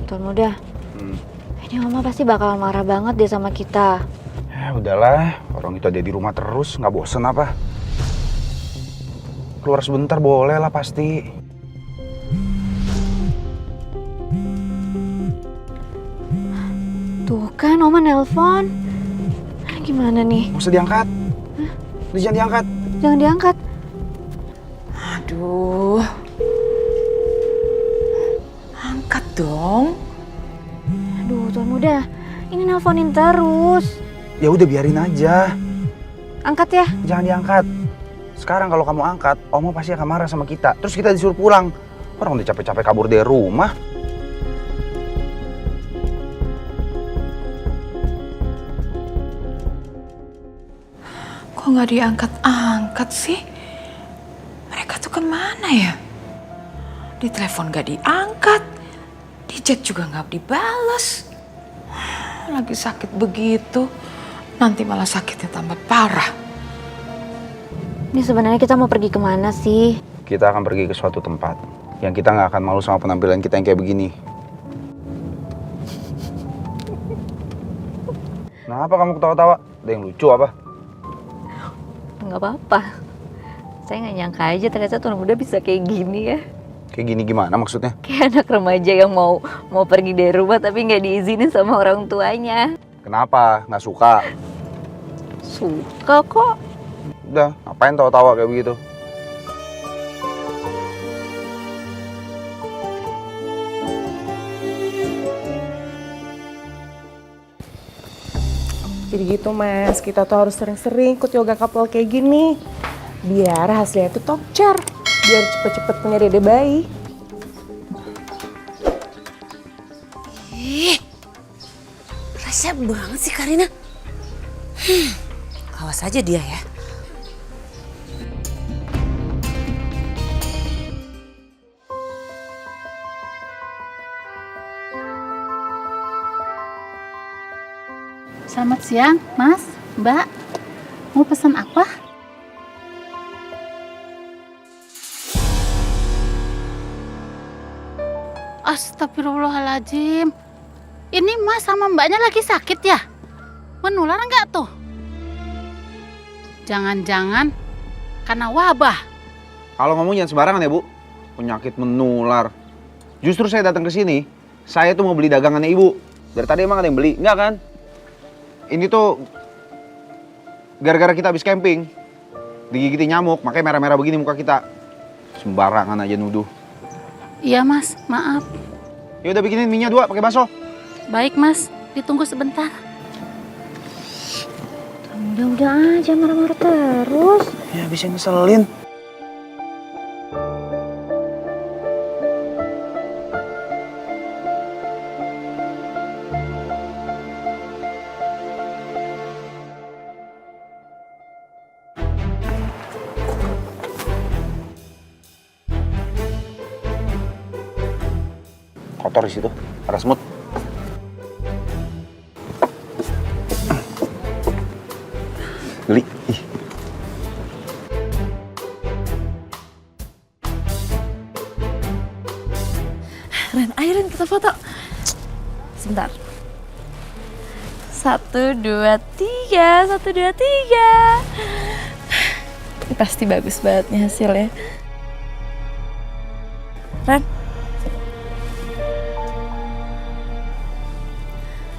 Tuan Muda. Ini Mama pasti bakal marah banget deh sama kita. Ya udahlah, orang itu ada di rumah terus, nggak bosen apa? Keluar sebentar boleh lah pasti. Tuh kan Oma nelpon. Gimana nih? Nggak usah diangkat. Udah jangan diangkat. Jangan diangkat. Aduh. Angkat dong. Aduh Tuan Muda, ini nelponin terus. Ya udah biarin aja. Angkat ya. Jangan diangkat. Sekarang kalau kamu angkat, Oma pasti akan marah sama kita. Terus kita disuruh pulang. Orang udah capek-capek kabur dari rumah. Kok nggak diangkat-angkat sih? Mereka tuh kemana ya? Di telepon nggak diangkat, di chat juga nggak dibales. Lagi sakit begitu, nanti malah sakitnya tambah parah. Ini sebenarnya kita mau pergi kemana sih? Kita akan pergi ke suatu tempat yang kita nggak akan malu sama penampilan kita yang kayak begini. Nah, apa kamu ketawa-tawa? Ada yang lucu apa? Nggak apa-apa. Saya nggak nyangka aja ternyata Tuan Muda bisa kayak gini ya. Kayak gini gimana maksudnya? Kayak anak remaja yang mau pergi dari rumah tapi nggak diizinin sama orang tuanya. Kenapa? Nggak suka? Suka kok. Udah, ngapain tawa-tawa kayak begitu? Jadi gitu Mas, kita tuh harus sering-sering ikut yoga couple kayak gini. Biar hasilnya tuh tokcer, biar cepet-cepet punya dede bayi. Rese banget sih Karina. Awas aja dia ya. Selamat siang, Mas, Mbak. Mau pesan apa? Astagfirullahaladzim. Ini Mas sama Mbaknya lagi sakit ya? Menular enggak tuh? Jangan-jangan karena wabah. Kalau ngomong jangan sembarangan ya, Bu. Penyakit menular. Justru saya datang ke sini, saya tuh mau beli dagangannya Ibu. Dari tadi emang ada yang beli, enggak kan? Ini tuh gara-gara kita habis camping, digigitin nyamuk, makanya merah-merah begini muka kita. Sembarangan aja nuduh. Iya Mas, maaf. Ya udah bikinin mie-nya 2 pakai bakso. Baik Mas, ditunggu sebentar. Udah aja marah-marah terus. Ya bisa ngeselin. Kotor di situ, ada semut. Geli. Ih. Ayo Ren, kita foto. Sebentar. 1, 2, 3. 1, 2, 3. Ini pasti bagus banget nih hasilnya. Ren.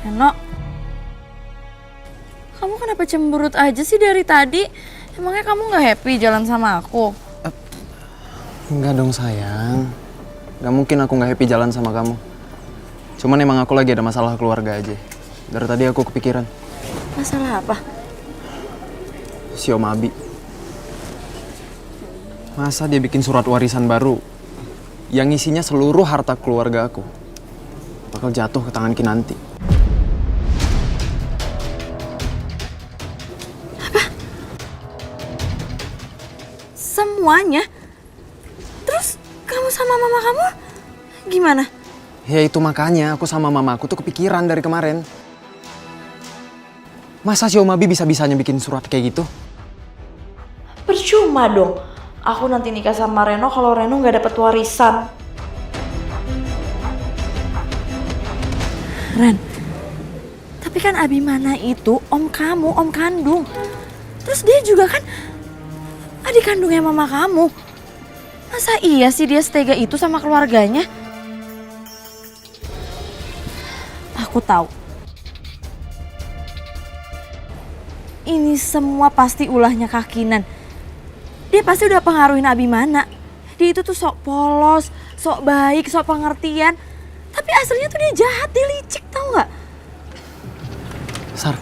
Reno. Kamu kenapa cemberut aja sih dari tadi? Emangnya kamu gak happy jalan sama aku? Enggak dong sayang. Gak mungkin aku gak happy jalan sama kamu. Cuman emang aku lagi ada masalah keluarga aja. Dari tadi aku kepikiran. Masalah apa? Si Om Abi. Masa dia bikin surat warisan baru yang isinya seluruh harta keluarga aku bakal jatuh ke tangan Kinanti. Semuanya? Terus kamu sama mama kamu gimana? Ya itu makanya aku sama mamaku tuh kepikiran dari kemarin. Masa si Om Abi bisa-bisanya bikin surat kayak gitu? Percuma dong. Aku nanti nikah sama Reno kalau Reno nggak dapat warisan. Ren, tapi kan Abimana itu om kamu, om kandung. Terus dia juga kan adik kandungnya mama kamu. Masa iya sih dia setega itu sama keluarganya? Aku tahu. Ini semua pasti ulahnya Kak Kinan. Dia pasti udah pengaruhin Abimana. Dia itu tuh sok polos, sok baik, sok pengertian. Tapi aslinya tuh dia jahat, dia licik, tau gak? Sar,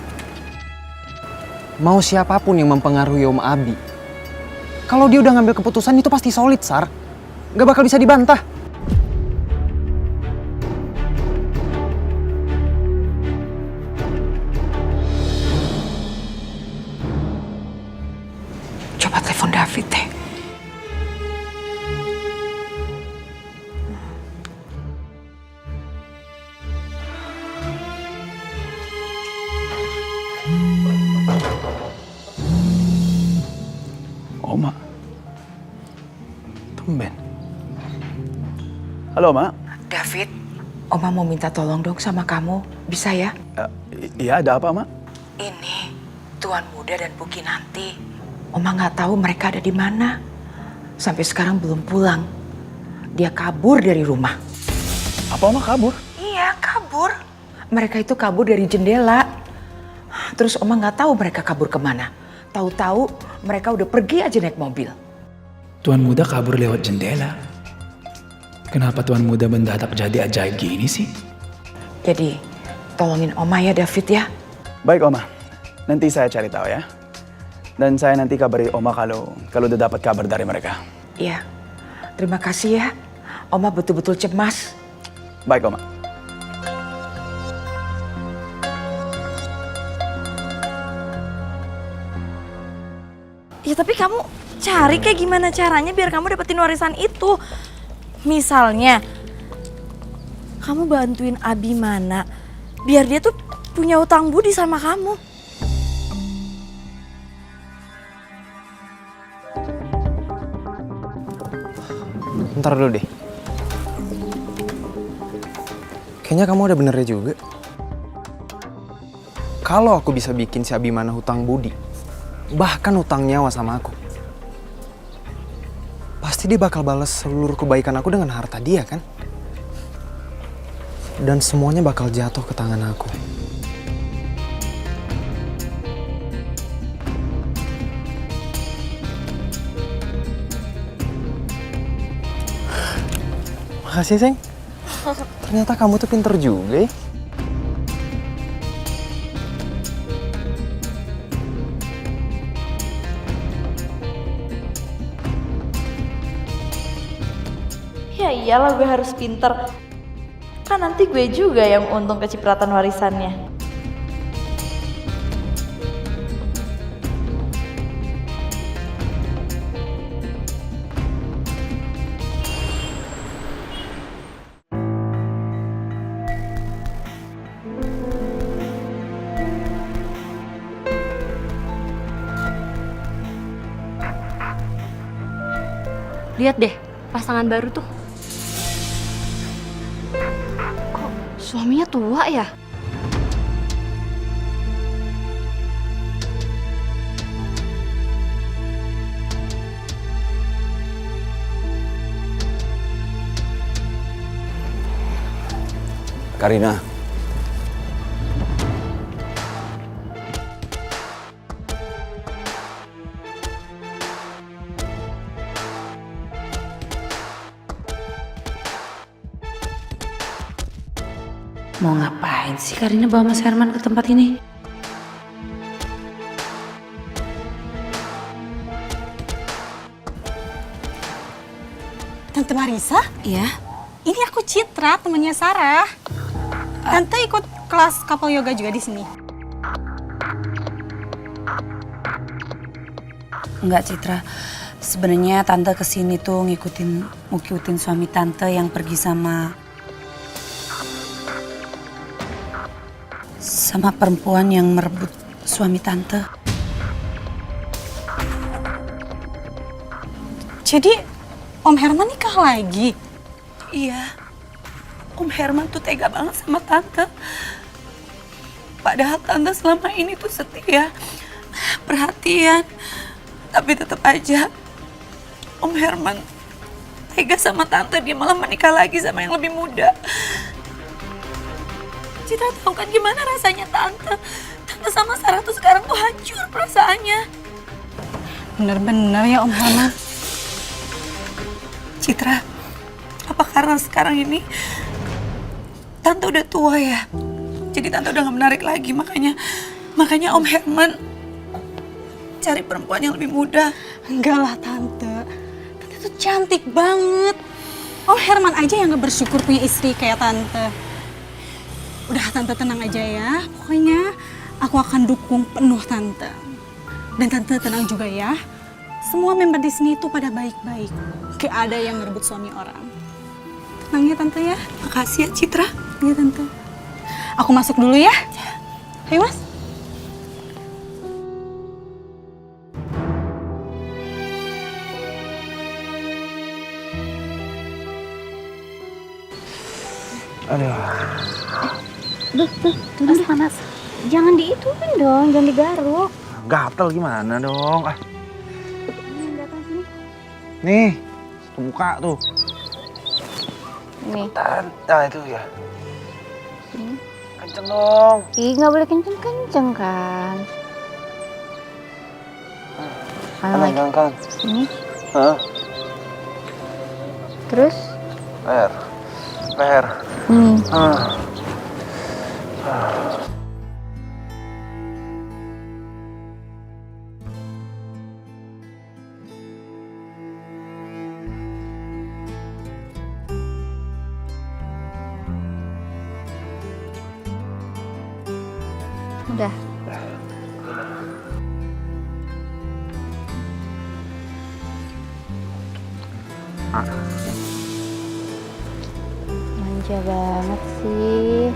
mau siapapun yang mempengaruhi Om Abi, kalau dia udah ngambil keputusan itu pasti solid, Sar. Gak bakal bisa dibantah. Coba telepon David deh. Oma. Tumben. Halo, Ma. David, Oma mau minta tolong dong sama kamu. Bisa ya? Iya, ada apa, Ma? Ini Tuan Muda dan Bu Kinanti. Oma nggak tahu mereka ada di mana. Sampai sekarang belum pulang. Dia kabur dari rumah. Apa Oma kabur? Iya, kabur. Mereka itu kabur dari jendela. Terus Oma nggak tahu mereka kabur kemana. Tahu-tahu mereka udah pergi aja naik mobil. Tuan Muda kabur lewat jendela. Kenapa Tuan Muda mendadak jadi ajaib gini sih? Jadi, tolongin Oma ya David ya. Baik, Oma. Nanti saya cari tahu ya. Dan saya nanti kabari Oma kalau udah dapat kabar dari mereka. Iya, terima kasih ya. Oma betul-betul cemas. Baik, Oma. Ya tapi kamu cari kayak gimana caranya biar kamu dapetin warisan itu. Misalnya, kamu bantuin Abimana biar dia tuh punya hutang budi sama kamu. Ntar dulu deh. Kayaknya kamu ada benernya juga. Kalau aku bisa bikin si Abimana hutang budi, bahkan hutang nyawa sama aku, pasti dia bakal balas seluruh kebaikan aku dengan harta dia kan? Dan semuanya bakal jatuh ke tangan aku. Makasih, Seng. Ternyata kamu tuh pinter juga ya. Ya iyalah gue harus pinter. Kan nanti gue juga yang untung kecipratan warisannya. Lihat deh, pasangan baru tuh. Kok suaminya tua ya? Karina. Mau ngapain sih Karina bawa Mas Herman ke tempat ini? Tante Marisa? Iya. Ini aku Citra, temannya Sarah. Tante ikut kelas couple yoga juga di sini. Enggak, Citra. Sebenarnya Tante kesini tuh ngikutin suami Tante yang pergi sama perempuan yang merebut suami Tante. Jadi Om Herman nikah lagi? Iya. Om Herman tuh tega banget sama Tante. Padahal Tante selama ini tuh setia, perhatian. Tapi tetap aja Om Herman tega sama Tante, dia malah menikah lagi sama yang lebih muda. Citra tahu kan gimana rasanya Tante. Tante sama Sarah tuh sekarang tuh hancur perasaannya. Bener-bener ya Om Herman. Citra, apa karena sekarang ini Tante udah tua ya? Jadi Tante udah gak menarik lagi, makanya Om Herman cari perempuan yang lebih muda. Enggak lah Tante. Tante tuh cantik banget. Om Herman aja yang gak bersyukur punya istri kayak Tante. Udah Tante tenang aja ya. Pokoknya aku akan dukung penuh Tante. Dan Tante tenang juga ya. Semua member di sini tuh pada baik-baik. Gak ada yang ngerebut suami orang. Tenang ya Tante ya. Makasih ya Citra. Iya Tante. Aku masuk dulu ya. Ayo Mas. Aduh. Tuh, panas. Jangan diituin dong, jangan digaruk. Gatel gimana dong? Nih, tuh muka tuh. Nih. Nah itu ya. Kenceng dong. Ih, nggak boleh kenceng-kenceng kan. Kanan. Ini. Hah? Terus? Leher. Udah. Manja banget sih.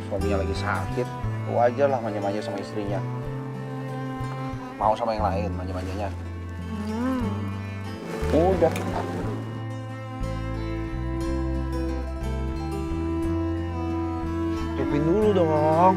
Suaminya lagi sakit, wajar lah manja-manja sama istrinya. Mau sama yang lain manja-manjanya. Udah. Cupin dulu dong.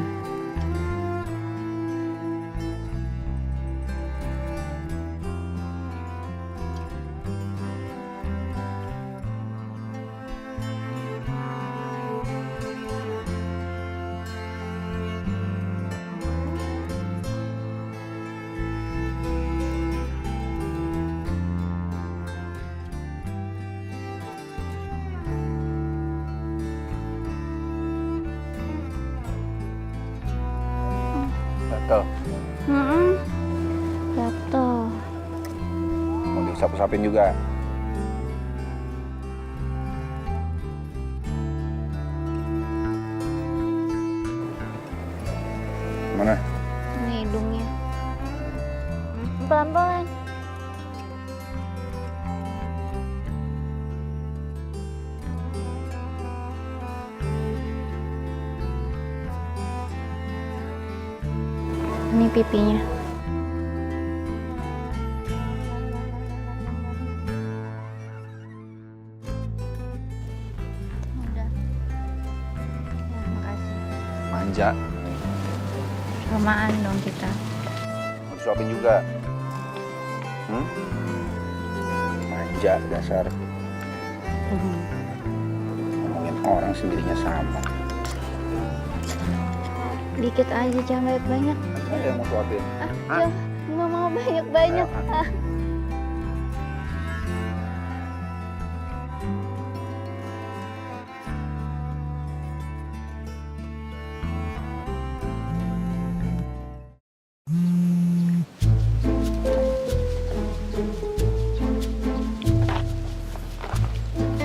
Gatel. Gatel. Mau disap-sapin juga. Mana? Ini hidungnya. Pelan-pelan. Ini pipinya. Udah. Ya, makasih. Manja. Samaan dong kita. Mau disuapin juga. Manja dasar. Ngomongin orang sendirinya sama. Dikit aja, jangan banyak-banyak. Saya yang mau suapin. Jangan, nggak mau banyak-banyak.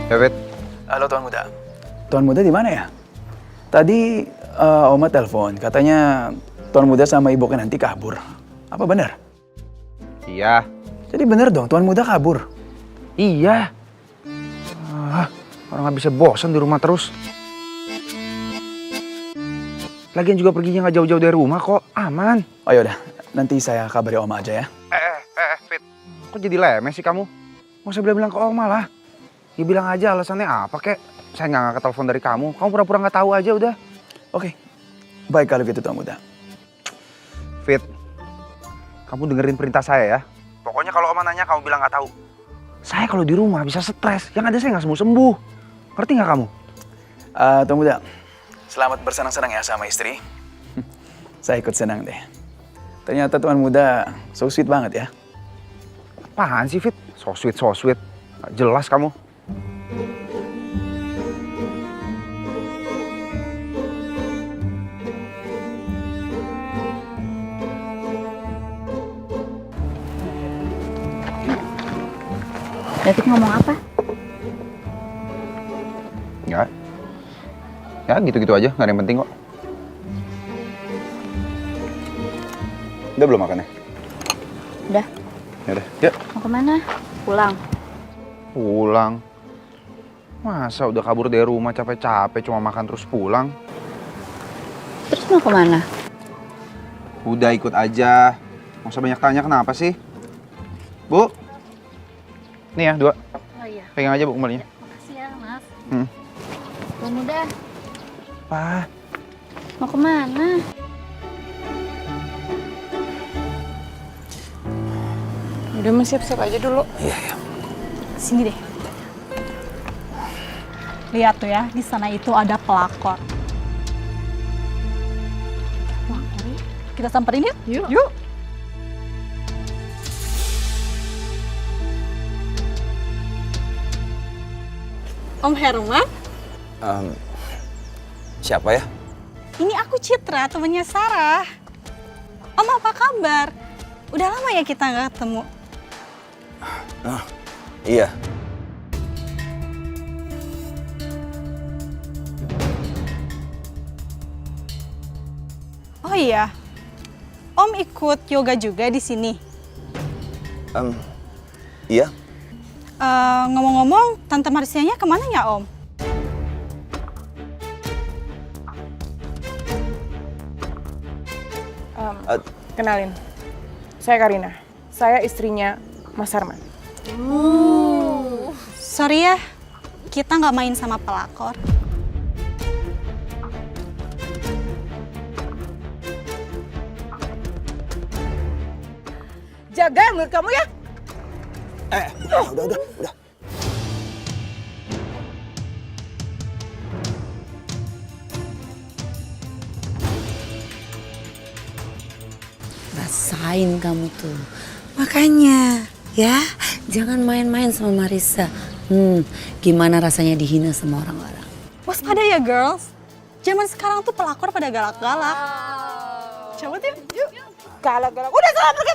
David. Halo Tuan Muda. Tuan Muda di mana ya? Tadi Oma telepon, katanya Tuan Muda sama Ibu Kinanti kabur. Apa benar? Iya. Jadi benar dong, Tuan Muda kabur. Iya. Orang nggak bisa bosan di rumah terus. Lagian juga perginya nggak jauh-jauh dari rumah kok, aman. Oh yaudah, nanti saya kabari Oma aja ya. Fit. Kok jadi lemes sih kamu? Nggak usah bilang-bilang ke Oma lah. Ya bilang aja alasannya apa kek. Saya nggak ngangkat telepon dari kamu. Kamu pura-pura nggak tahu aja udah. Oke, baik kalau gitu Tuan Muda. Fit, kamu dengerin perintah saya ya. Pokoknya kalau Oma nanya kamu bilang nggak tahu. Saya kalau di rumah bisa stres. Yang ada saya nggak sembuh-sembuh. Ngerti nggak kamu? Tuan Muda, selamat bersenang-senang ya sama istri. Saya ikut senang deh. Ternyata Tuan Muda so sweet banget ya. Apaan sih Fit? So sweet, so sweet. Nggak jelas kamu. David ngomong apa? Nggak. Ya gitu-gitu aja, nggak ada yang penting kok. Udah belum makan ya? Udah. Yaudah, yuk. Mau kemana? Pulang. Pulang. Masa udah kabur dari rumah capek-capek cuma makan terus pulang? Terus mau kemana? Udah ikut aja. Nggak usah banyak tanya kenapa sih? Bu. Nih ya, 2. Oh iya. Pegang aja Bu kembalinya. Makasih ya, Mas. Hmm. Muda, Apa? mau kemana? Udah Mas, siap-siap aja dulu. Sini deh. Lihat tuh ya, di sana itu ada pelakor. Pelakor ya? Kita samperin yuk. Yuk. Om Herman, Siapa ya? ini aku Citra, temennya Sarah. Om apa kabar? Udah lama ya kita nggak ketemu. Iya. Oh iya, Om ikut yoga juga di sini. Iya. Ngomong-ngomong, Tante Marsianya kemana ya Om? Kenalin, saya Karina. Saya istrinya Mas Herman. Sorry ya, kita nggak main sama pelakor. Jaga mulut kamu ya. Udah. Rasain kamu tuh. Makanya ya, jangan main-main sama Marissa. Gimana rasanya dihina sama orang-orang. Waspada ya girls, zaman sekarang tuh pelakor pada galak-galak. Coba yuk. Galak-galak. Udah salah, pergi.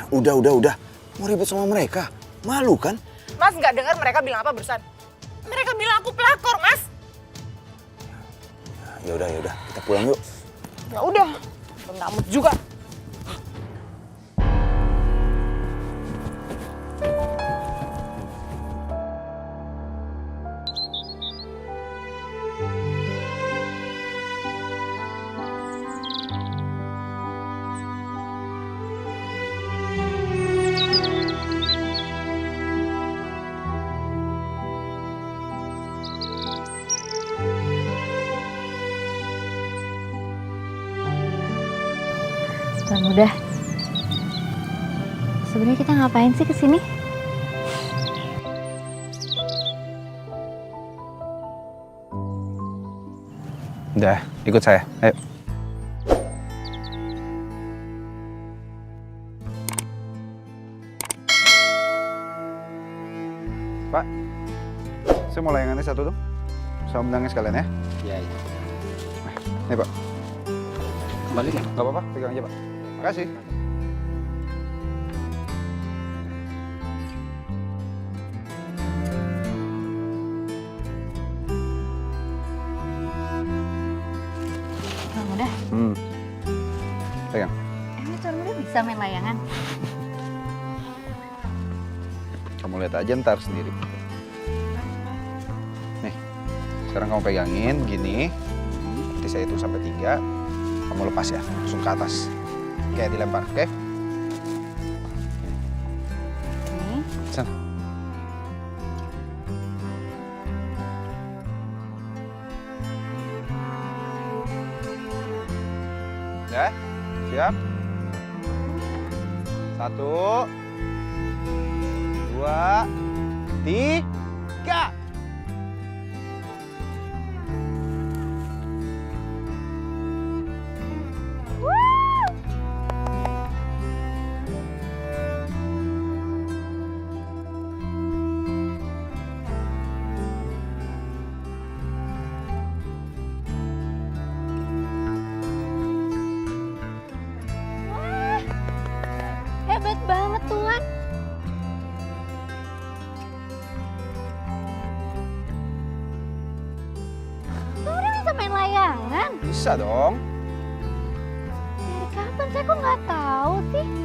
Udah. Mau ribut sama mereka. Malu kan? Mas nggak dengar mereka bilang apa barusan? Mereka bilang aku pelakor, Mas. Ya udah. Kita pulang yuk. Ya udah, penamut juga. Tuan Muda, sebenarnya kita ngapain sih kesini? Udah, ikut saya. Ayo. Pak, saya mau layangannya satu dong. Sama benangnya sekalian ya. Iya. Nah, nih Pak. Kembali ya? Gak apa-apa, pegang aja Pak. Makasih. Tuan Muda, Pegang. emang Tuan Muda bisa main layangan? Kamu lihat aja ntar sendiri. Nih, sekarang kamu pegangin gini. Nanti saya hitung sampai 3. Kamu lepas ya, langsung ke atas. Kayak dilempar, oke? Nih. Sana. Ya, siap. 1, 2, 3. Hebat banget Tuan. Tuan bisa main layangan? Bisa dong. Dari kapan saya kok nggak tahu sih?